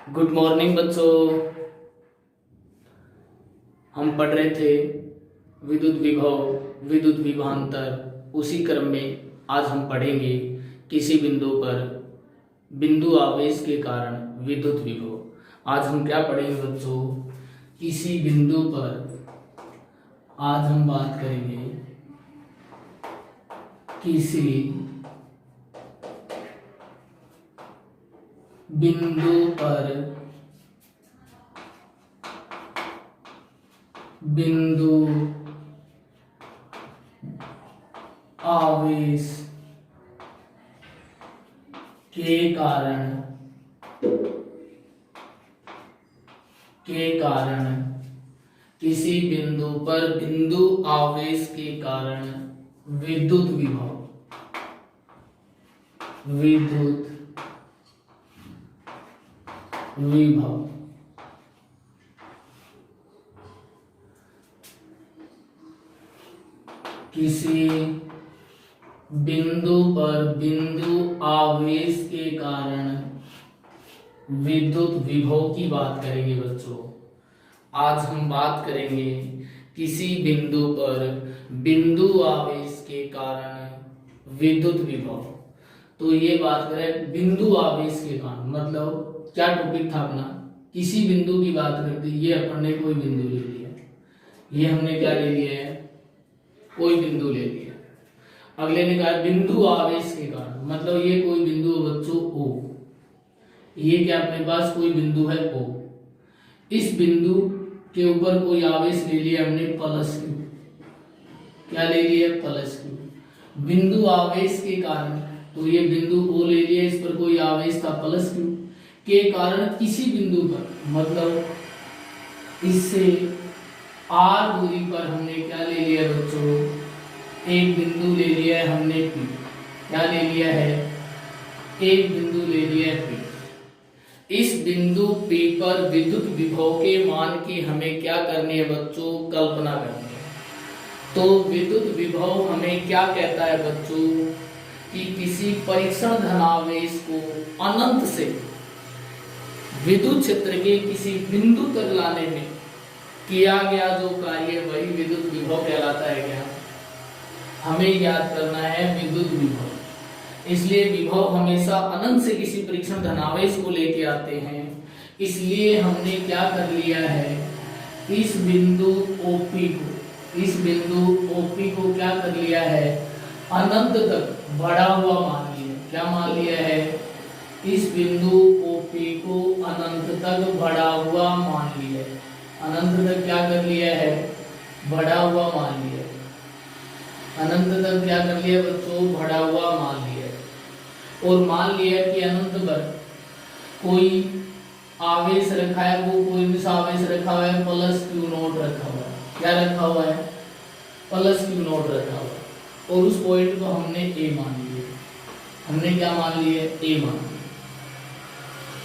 Good morning बच्चों। हम पढ़ रहे थे विद्युत विभव, विद्युत विभवांतर। उसी क्रम में आज हम पढ़ेंगे किसी बिंदु पर बिंदु आवेश के कारण विद्युत विभव। आज हम क्या पढ़ेंगे बच्चों? किसी बिंदु पर आज हम बात करेंगे किसी बिंदु पर बिंदु आवेश के कारण किसी बिंदु पर बिंदु आवेश के कारण विद्युत विभव किसी बिंदु पर बिंदु आवेश के कारण विद्युत विभव की बात करेंगे बच्चों। आज हम बात करेंगे किसी बिंदु पर बिंदु आवेश के कारण विद्युत विभव। तो ये बात करें बिंदु आवेश के कारण, मतलब क्या टॉपिक था अपना? किसी बिंदु की बात करते। ये अपन ने कोई बिंदु ले लिया, ये हमने क्या ले लिया है? कोई बिंदु ले लिया। अगले ने कहा बिंदु आवेश के कारण, मतलब ये कोई बिंदु है बच्चों O। ये क्या अपने पास कोई बिंदु है O। इस बिंदु के ऊपर कोई आवेश ले लिया हमने प्लस Q। क्या ले लिया? Plus Q। बिंदु आवेश के कारण, तो ये बिंदु O ले लिया, इस पर कोई आवेश था प्लस Q के कारण किसी बिंदु पर, मतलब इससे R दूरी पर हमने क्या ले लिया बच्चों? एक बिंदु ले लिया है हमने P। क्या ले लिया है? एक बिंदु ले लिया है P। इस बिंदु P पर विद्युत विभव के मान की हमें क्या करनी है बच्चों? कल्पना करनी है। तो विद्युत विभव हमें क्या कहता है बच्चों? कि किसी परीक्षण धनावेश को अनंत से विद्युत क्षेत्र के किसी बिंदु तक लाने में किया गया जो कार्य वही विद्युत विभव कहलाता है। क्या हमें याद करना है? विद्युत विभव। इसलिए विभव हमेशा अनंत से किसी परीक्षण धनावेश को लेके आते हैं। इसलिए हमने क्या कर लिया है? इस बिंदु OP को क्या कर लिया है? अनंत तक बढ़ा हुआ मान लिया। क्या मान लिया है? इस बिंदु OP को अनंत तक बढ़ा हुआ मान लिया। अनंत तक क्या कर लिया है? बढ़ा हुआ मान लिया। अनंत तक क्या कर लिया बच्चों? बढ़ा हुआ मान लिया। और मान लिया कि अनंत पर कोई आवेश रखा है, वो कोई भी आवेश रखा हुआ है, प्लस Q नोट रखा हुआ है। क्या रखा हुआ है? प्लस Q नोट रखा हुआ है। और उस पॉइंट को हमने A मान लिया। हमने क्या मान लिया? A मान लिया।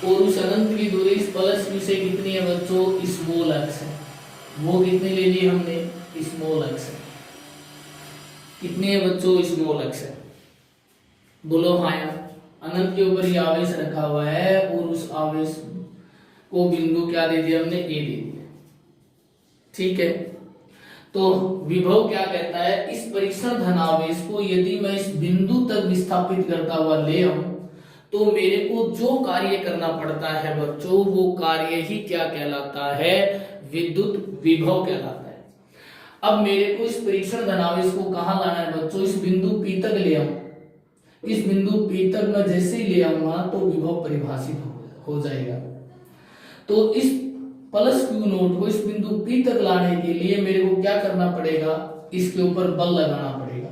और उस अनंत की दूरी इस प्लस Q से कितनी है बच्चों? स्मॉल x है। वो कितनी ले ली हमने? स्मॉल x है। कितनी है बच्चों? स्मॉल x है। बोलो हाँ यार। अनंत के ऊपर ये आवेश रखा हुआ है और उस आवेश को बिंदु क्या दे दिया हमने? A दे दिया। ठीक है। तो विभव क्या कहता है? इस परीक्षण धनावेश को यदि मैं इस बिंदु तक विस्थापित करता हुआ ले आऊं तो मेरे को जो कार्य करना पड़ता है बच्चों, वो कार्य ही क्या कहलाता है? विद्युत विभव कहलाता है। अब मेरे को इस परीक्षण धनावेश को कहां लाना है बच्चों? इस बिंदु P तक ले आऊं। इस बिंदु P तक मैं जैसे ही ले आऊंगा तो विभव परिभाषित हो जाएगा। तो इस प्लस Q नोट को इस बिंदु P तक लाने के लिए मेरे को क्या करना पड़ेगा? इसके ऊपर बल लगाना पड़ेगा।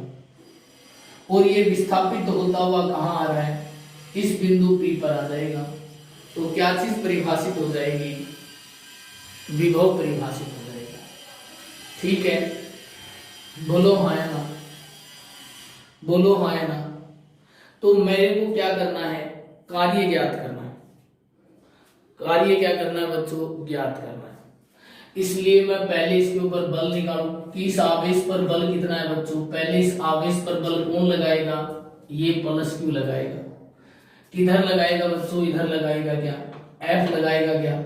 और ये विस्थापित होता हुआ कहां आ रहा है? इस बिंदु P पर आ जाएगा। तो क्या चीज परिभाषित हो जाएगी? विभव परिभाषित हो जाएगा। ठीक है। बोलो हाँ या ना? बोलो हाँ या ना? तो मेरे को क्या करना है? कार्य ज्ञात करना है। कार्य क्या करना है बच्चों? ज्ञात करना है। इसलिए मैं पहले इसके ऊपर बल निकालूं कि इस आवेश पर बल कितना है बच्चों। पहले इस आवेश पर बल कौन लगाएगा? ये प्लस क्यू लगाएगा। किधर लगाएगा बच्चों? इधर लगाएगा। क्या एफ लगाएगा क्या?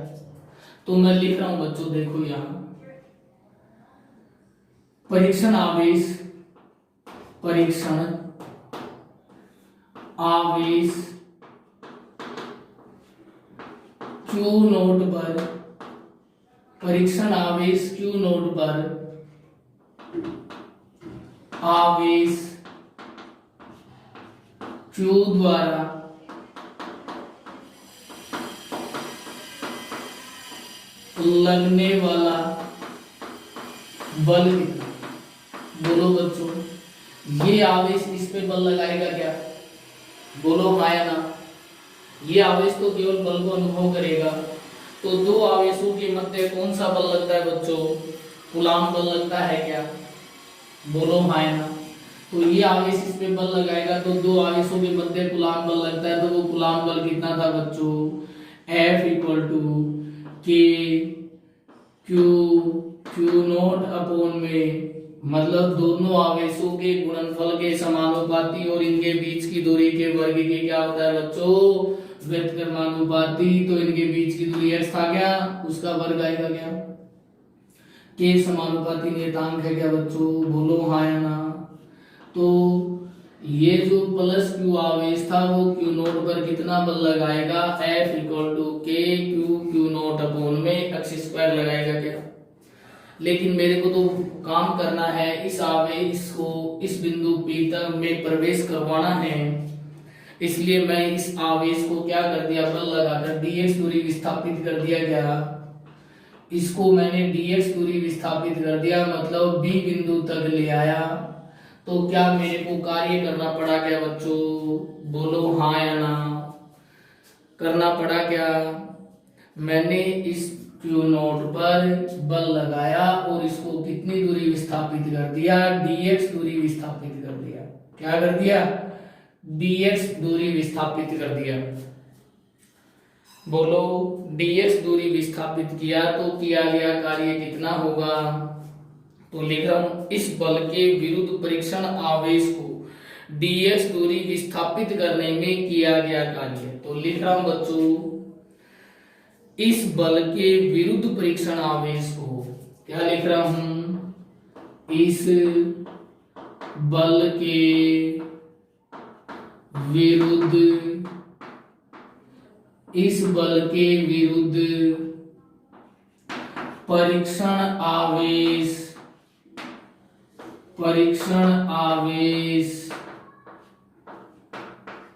तो मैं लिख रहा हूं बच्चों, देखो यहां परीक्षण आवेश, परीक्षण आवेश Q नोट पर, परीक्षण आवेश Q नोट पर आवेश Q द्वारा लगने वाला बल कितना? बोलो बच्चों, ये आवेश इस पे बल लगाएगा क्या? बोलो हाँ या ना। ये आवेश तो केवल बल को अनुभव करेगा। तो दो आवेशों के मध्य कौन सा बल लगता है बच्चों? कूलाम बल लगता है क्या? बोलो हाँ या ना। तो ये आवेश इस पे बल लगाएगा तो दो आवेशों के मध्य कूलाम बल लगता है, तो वो कूलाम बल कितना था बच्चों? F इक्वल टू के क्यू नोट अपॉन में, मतलब दोनों आवेशों के गुणनफल के समानुपाती और इनके बीच की दूरी के वर्ग के क्या होता है बच्चों? व्युत्क्रमानुपाती। तो इनके बीच की दूरी x था क्या, उसका वर्ग आएगा क्या? के समानुपाती नियतांक है क्या बच्चों? बोलो हाँ या ना। तो ये जो प्लस क्यू आवेश था वो क्यू नोट पर कितना बल लगाएगा? F इक्वल टू के क्यू नोट अपॉन में x स्क्वायर लगाएगा क्या? लेकिन मेरे को तो काम करना है, इस आवेश को इस बिंदु P तक में प्रवेश करवाना है, इसलिए मैं इस आवेश को क्या कर दिया, बल लगाकर dx दूरी विस्थापित कर दिया गया। इसको मैंने dx दूरी विस्थापित कर दिया, मतलब B बिंदु तक ले आया। तो क्या मेरे को कार्य करना पड़ा क्या बच्चों? बोलो हाँ या ना। करना पड़ा क्या? मैंने इस क्यू नोट पर बल लगाया और इसको कितनी दूरी विस्थापित कर दिया? dx दूरी विस्थापित कर दिया। क्या कर दिया? dx दूरी विस्थापित कर दिया। बोलो, dx दूरी विस्थापित किया तो किया गया कार्य कितना होगा? तो लिख रहा हूं, इस बल के विरुद्ध परीक्षण आवेश को dx दूरी विस्थापित करने में किया गया कार्य। तो लिख रहा हूं बच्चों, इस बल के विरुद्ध परीक्षण आवेश को, क्या लिख रहा हूं? इस बल के विरुद्ध, इस बल के विरुद्ध परीक्षण आवेश, परीक्षण आवेश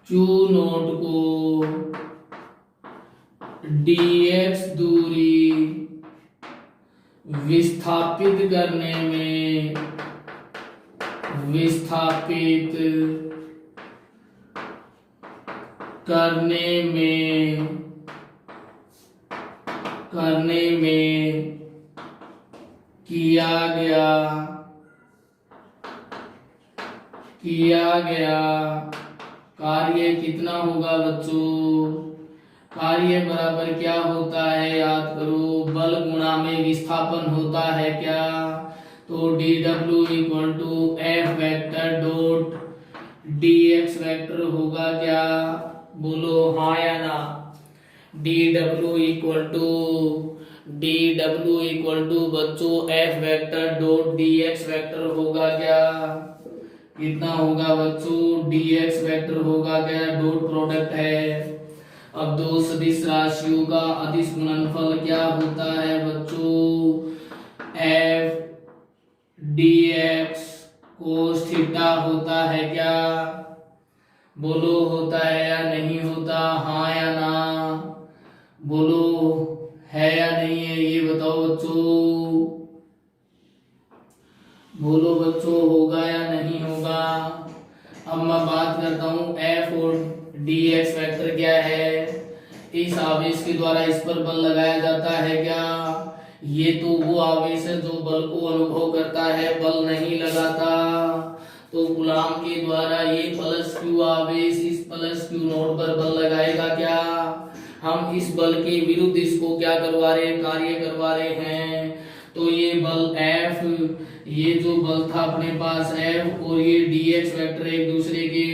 Q नोट को dx दूरी विस्थापित करने में, विस्थापित करने में किया गया कार्य कितना होगा बच्चों? कार्य बराबर क्या होता है, याद करो, बल गुणा में विस्थापन होता है क्या? तो dw equal to F vector dot dx vector होगा क्या? बोलो हाँ या ना। dw इक्वल टू बच्चों F vector dot dx vector होगा क्या? कितना होगा बच्चों? dx वेक्टर होगा क्या? डॉट प्रोडक्ट है। अब दो सदिश राशियों का अदिश गुणनफल क्या होता है बच्चों? f dx cos थीटा होता है क्या? बोलो होता है या नहीं होता? हाँ या ना। बोलो है या नहीं है, ये बताओ बच्चों। बोलो बच्चों, होगा या नहीं होगा? अब मैं बात करता हूं f और dx वेक्टर क्या है। इस आवेश के द्वारा इस पर बल लगाया जाता है क्या? ये तो वो आवेश है जो बल को अनुभव करता है, बल नहीं लगाता। तो गुलाम के द्वारा ये प्लस क्यू आवेश इस प्लस क्यू नोट पर बल लगाएगा क्या? हम इस बल के विरुद्ध इसको क्या करवा रहे हैं, कार्य करवा रहे हैं। तो ये बल F, ये जो बल था अपने पास F और ये dx वेक्टर एक दूसरे के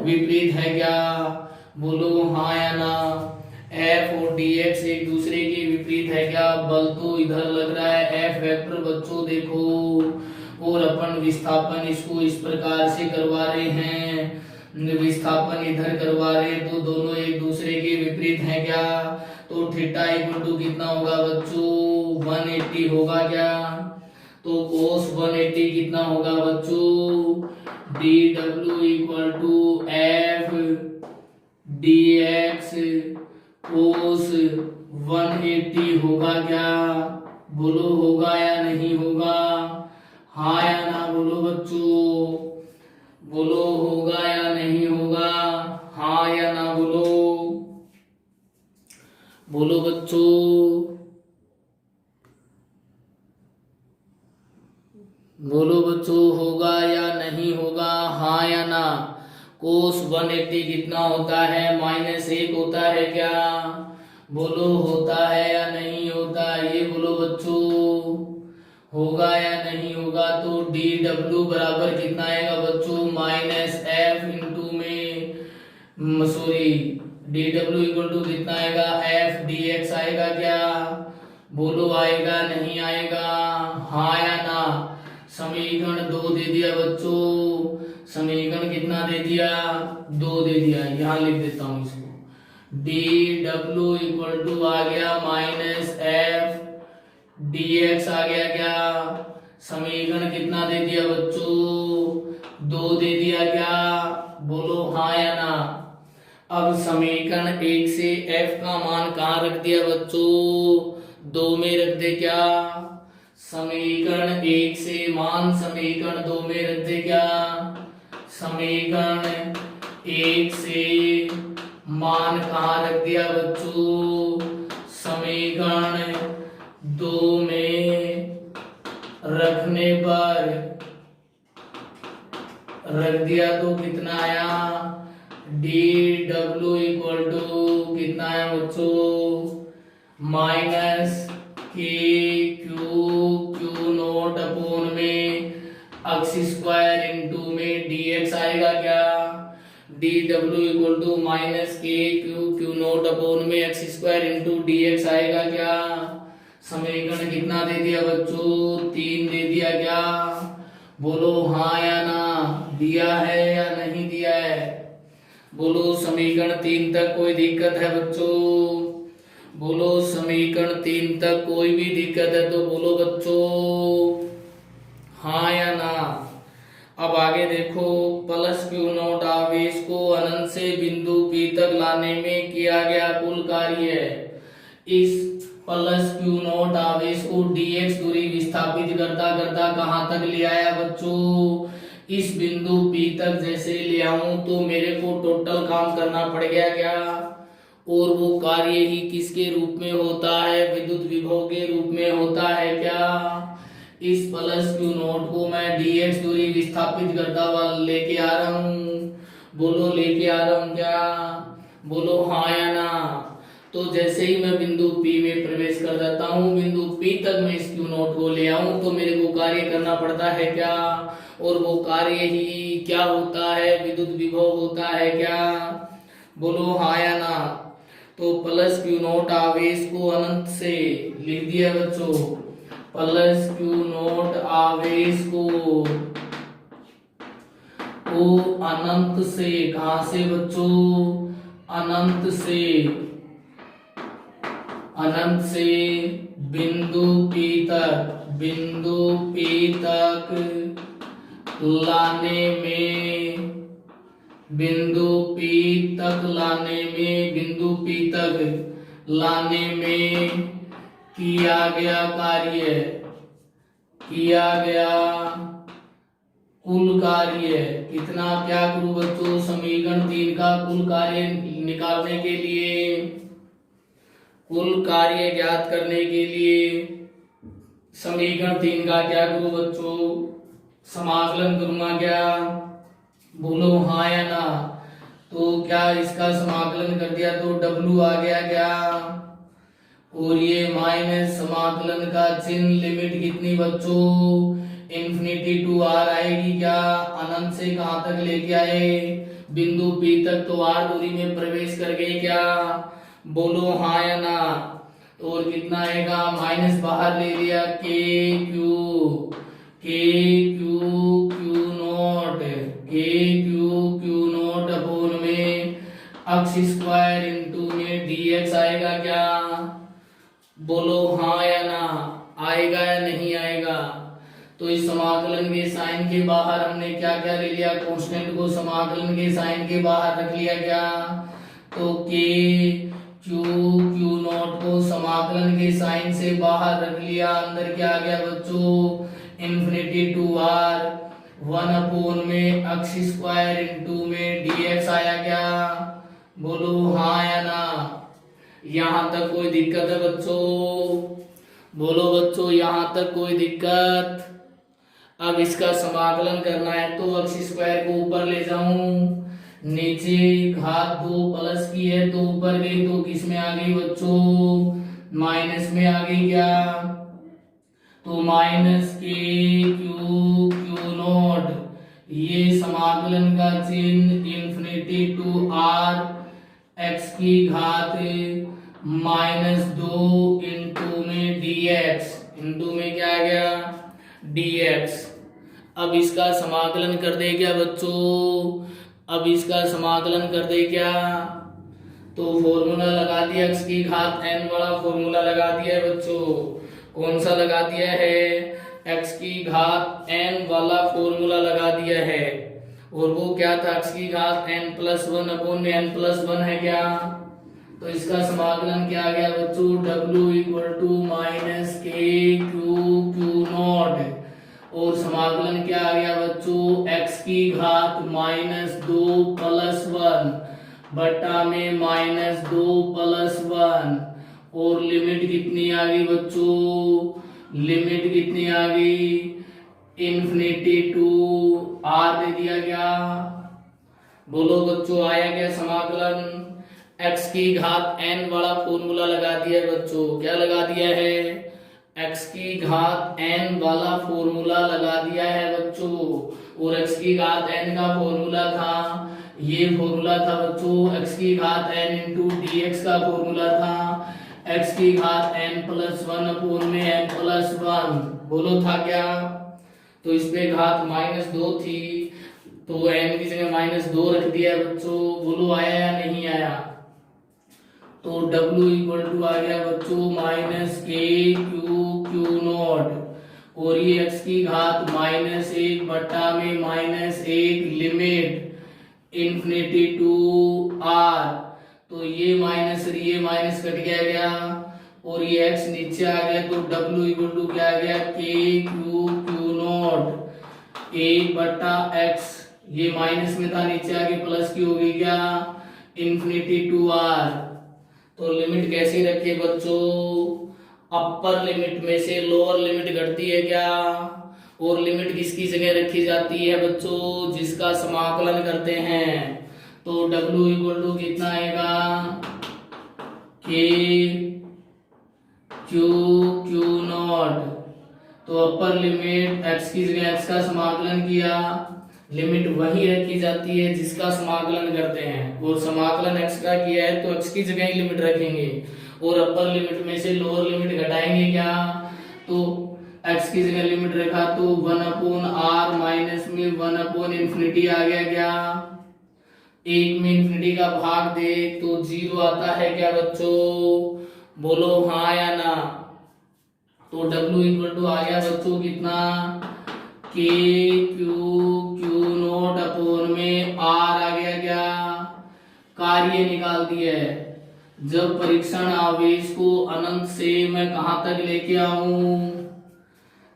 विपरीत है क्या? बोलो हाँ या ना। F और और dx एक दूसरे के विपरीत है क्या? बल तो इधर लग रहा है F वेक्टर बच्चों देखो, और अपन विस्थापन इसको इस प्रकार से करवा रहे हैं, विस्थापन इधर करवा रहे हैं, तो दोनों एक दूसरे के विपरीत हैं क्या? तो थीटा इक्वल टू कितना होगा बच्चों? 180 होगा क्या? तो cos 180 कितना होगा बच्चों? dw equal to f dx cos 180 होगा क्या? बोलो होगा या नहीं होगा? हाँ या ना बोलो बच्चों, बोलो होगा या नहीं होगा? हाँ या ना बोलो, बोलो बच्चों, बोलो बच्चों, होगा या नहीं होगा? हाँ या ना? कोस 180 कितना होता है? -1 होता है क्या? बोलो होता है या नहीं होता? ये बोलो बच्चों, होगा या नहीं होगा? तो dw बराबर कितना आएगा बच्चों? -f इंटू में सॉरी dw इक्वल टू कितना आएगा? f dx आएगा क्या? बोलो आएगा नहीं आएगा? हाँ या ना? समीकरण 2 दे दिया बच्चों, समीकरण कितना दे दिया? 2 दे दिया। यहाँ लिख देता हूँ इसको, dw इक्वल टू आ गया -f dx आ गया क्या? समीकरण कितना दे दिया बच्चों? 2 दे दिया क्या? बोलो हाँ या ना? अब समीकरण 1 से f का मान कहाँ रख दिया बच्चों? 2 में रख दे क्या? समीकरण 1 से मान समीकरण 2 में रख दे क्या? समीकरण 1 से मान कहाँ रख दिया बच्चों? समीकरण 2 में रखने पर रख दिया तो कितना आया? dw इक्वल टू कितना आया बच्चों? -k नोट अपॉन में x स्क्वायर इंटू में dx आएगा क्या? dw equal to -k naught upon में x स्क्वायर इंटू dx आएगा क्या? समीकरण कितना दे दिया बच्चों? 3 दे दिया क्या? बोलो हाँ या ना? दिया है या नहीं दिया है? बोलो समीकरण 3 तक कोई दिक्कत है बच्चों? बोलो समीकरण 3 तक कोई भी दिक्कत है तो बोलो बच्चों हाँ या ना? अब आगे देखो, +q0 आवेश को अनंत से बिंदु P तक लाने में किया गया कुल कार्य है। इस +q0 आवेश को dx दूरी विस्थापित करता करता कहाँ तक ले आया बच्चों? इस बिंदु P तक जैसे ले आऊं तो मेरे को टोटल काम करना पड़ गया क्या? और वो कार्य ही किसके रूप में होता है? विद्युत विभव के रूप में होता है क्या? इस +q0 को मैं dx दूरी विस्थापित करता हुआ लेके आ रहा हूँ। बोलो लेके आ रहा हूँ क्या? बोलो हाँ या ना? तो जैसे ही मैं बिंदु P में प्रवेश कर जाता हूँ, बिंदु P तक मैं इस q0 को ले आऊं तो मेरे को कार्य करना पड़ता है क्या? और वो कार्य ही क्या होता है? विद्युत विभव होता है क्या? बोलो हाँ या ना? तो +q0 आवेश को अनंत से लिख दिया बच्चों, +q0 आवेश को अनंत से, कहां से बच्चों? अनंत से बिंदु P तक लाने में, बिंदु P तक लाने में किया गया कुल कार्य कितना? क्या करूं बच्चों? समीकरण 3 का कुल कार्य निकालने के लिए, कुल कार्य ज्ञात करने के लिए समीकरण 3 का क्या करूं बच्चों? समाकलन करूंगा क्या? बोलो हाँ या ना? तो क्या इसका समाकलन कर दिया तो W आ गया क्या? और ये माइनस समाकलन का चिन्ह, लिमिट कितनी बच्चों? इन्फिनिटी टू r आएगी क्या? अनंत से कहां तक लेके आए? बिंदु P तक, तो r दूरी में प्रवेश कर गए क्या? बोलो हाँ या ना। और कितना आएगा, माइनस बाहर ले लिया, के क्यू क्यू नॉट, के क्यू नॉट अपोन में अक्स स्क्वायर इंटू में डीएक्स आएगा क्या? बोलो हाँ या ना, आएगा या नहीं आएगा? तो इस समाकलन के साइन के बाहर हमने क्या क्या ले लिया, कांस्टेंट को समाकलन के साइन के बाहर रख लिया क्या? तो के क्यू नॉट को समाकलन के साइन से बाहर रख लिया, अंदर क्या आ गया बच्चों, इन्फिनिटी टू आर 1 अपोन में अक्स स्क्वायर इंटू में डीएक्स आया क्या? बोलो हाँ या ना। यहां तक कोई दिक्कत है बच्चों? बोलो बच्चों, यहां तक कोई दिक्कत? अब इसका समाकलन करना है तो अक्स स्क्वायर को ऊपर ले जाऊं, नीचे घात 2 प्लस की है तो ऊपर गई तो किस में आ गई बच्चों, माइनस में आ गई क्या? तो माइनस के क्यू नॉट, ये समाकलन का चिन्ह इन्फिनिटी टू आर एक्स की घात -2 इंटू में dx, इंटू में क्या आ गया, dx। अब इसका समाकलन कर दे क्या बच्चों? अब इसका समाकलन कर दे क्या? तो फॉर्मूला लगा दिया, x की घात n वाला फॉर्मूला लगा दिया है बच्चों। कौन सा लगा दिया है? x की घात n वाला फॉर्मूला लगा दिया है। और वो क्या था, x की घात n+1 अपोन में n+1 है क्या? तो इसका समाकलन क्या आ गया बच्चों, w इक्वल टू माइनस के क्यू नॉट, और समाकलन क्या आ गया बच्चों, x की घात -2 + 1 बटा में -2 + 1, और लिमिट कितनी आ गई बच्चों, लिमिट कितनी आ गई, इन्फिनिटी टू आर दे दिया गया। बोलो बच्चों, आया क्या समाकलन? x की घात n वाला फॉर्मूला लगा दिया है बच्चों। क्या लगा दिया है? x की घात n वाला फॉर्मूला लगा दिया है बच्चों। और x की घात n का फॉर्मूला था, ये फॉर्मूला था बच्चों, x की घात n इंटू dx का फॉर्मूला था x की घात n+1 अपोन में n+1। बोलो था क्या? तो इसमें घात -2 थी तो n की जगह -2 रख दिया बच्चों। बोलो आया या नहीं आया? तो w इक्वल टू आ गया बच्चों माइनस के क्यू नॉट, और ये x की घात -1 बटा में -1 लिमिट इन्फिनिटी टू r। तो ये माइनस कट गया और ये x नीचे आ गया तो w इक्वल टू क्या आ गया, के क्यू नॉट 1 बटा x, ये माइनस में था नीचे आके प्लस की हो गई क्या, इन्फिनिटी टू r। तो लिमिट कैसी रखी है बच्चों, अपर लिमिट में से लोअर लिमिट घटती है क्या, और लिमिट किसकी जगह रखी जाती है बच्चों, जिसका समाकलन करते हैं। तो w इक्वल टू कितना आएगा, के क्यू नॉट। तो अपर लिमिट x की जगह x का समाकलन किया, लिमिट वही रखी जाती है जिसका समाकलन करते हैं, और समाकलन x का किया है तो x की जगह ही लिमिट रखेंगे, और अपर लिमिट में से लोअर लिमिट घटाएंगे क्या, तो x की जगह लिमिट रखा तो 1/r माइनस में 1/इन्फिनिटी आ गया क्या, 1 में इन्फिनिटी का भाग दे तो 0 आता है क्या बच्चों, बोलो हाँ या ना। तो w इक्वल टू आ गया बच्चों कितना, के क्यू नॉट अपोन में r आ गया क्या, कार्य निकाल दिया है। जब परीक्षण आवेश को अनंत से मैं कहां तक लेके आऊं,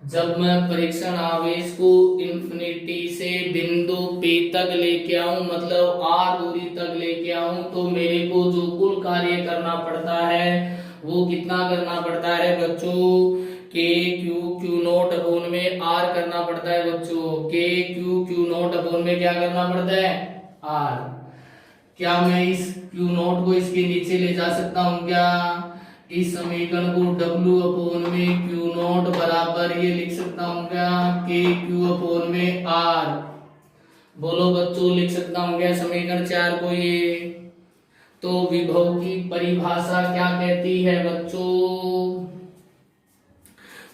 जब मैं परीक्षण आवेश को इन्फिनिटी से बिंदु P तक लेके आऊं, मतलब r दूरी तक लेके आऊं, तो मेरे को जो कुल कार्य करना पड़ता है वो कितना करना पड़ता है बच्चों, के क्यू नॉट अपोन में r करना पड़ता है बच्चों। के क्यू नॉट अपोन में क्या करना पड़ता है, r। क्या मैं इस क्यू नॉट को इसके नीचे ले जा सकता हूं क्या, इस समीकरण को w अपोन में क्यू नॉट बराबर ये लिख सकता हूं क्या, के क्यू अपोन में r। बोलो बच्चों लिख सकता हूं क्या समीकरण 4 को ये। तो विभव की परिभाषा क्या कहती है बच्चों?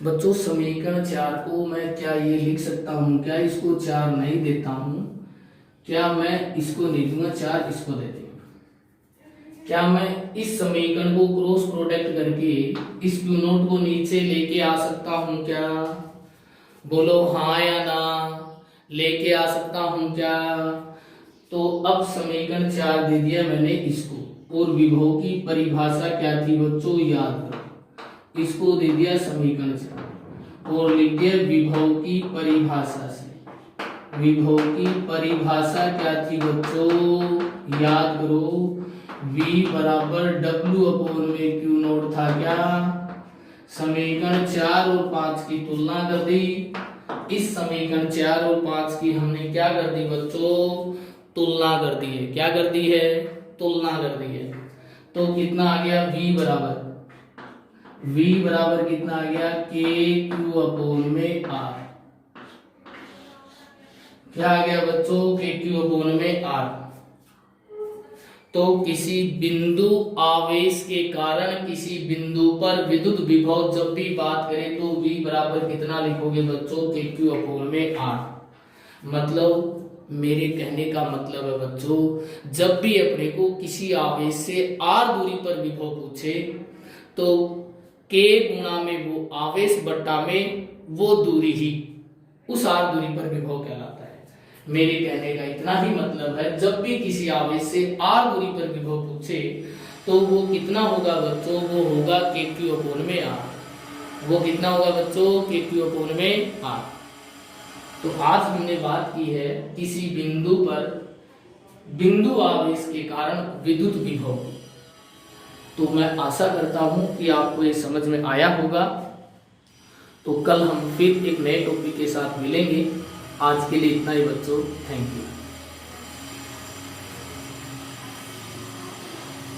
बच्चों समीकरण 4 को मैं क्या ये लिख सकता हूँ? क्या इसको 4 नहीं देता हूँ? क्या मैं इसको नहीं दूंगा 4, इसको दे दूंगा? क्या मैं इस समीकरण को क्रॉस प्रोडक्ट करके इस क्यू नोट को नीचे लेके आ सकता हूँ क्या? बोलो हाँ या ना। लेके आ सकता हूँ क्या? तो अब समीकरण 4 दे दिया मैंने इसको, और विभव की परिभाषा क्या थी बच्चों? याद करो, इसको दे दिया समीकरण 4 और लिख दिया विभव की परिभाषा से। विभव की परिभाषा क्या थी बच्चों? याद करो, V बराबर W अपॉन में क्यू नोट था क्या? समीकरण 4 और 5 की तुलना कर दी। इस समीकरण 4 और 5 की हमने क्या कर दी बच्चों? तुलना कर दी है। क्या कर दी है? तुलना कर दी है। तो कितना आ गया? V बराबर कितना आ गया? KQ अपॉन में R। क्या आ गया बच्चों? KQ अपॉन में R। तो किसी बिंदु आवेश के कारण किसी बिंदु पर विद्युत विभव जब भी बात करें तो V बराबर कितना लिखोगे बच्चों? KQ अपॉन में R। मतलब मेरे कहने का मतलब है बच्चों, जब भी अपने को किसी आवेश से R दूरी पर विभव पूछे तो K गुणा में वो आवेश बट्टा में वो दूरी ही उस R दूरी पर विभव कहलाता है। मेरे कहने का इतना ही मतलब है, जब भी किसी आवेश से R दूरी पर विभव पूछे तो वो कितना होगा बच्चों? वो होगा KQ अपॉन में R। वो कितना होगा बच्चों? KQ अपॉन में R। तो आज हमने बात की है किसी बिंदु पर बिंदु आवेश के कारण विद्युत विभव। तो मैं आशा करता हूं कि आपको ये समझ में आया होगा। तो कल हम फिर एक नए टॉपिक के साथ मिलेंगे। आज के लिए इतना ही बच्चों, थैंक यू।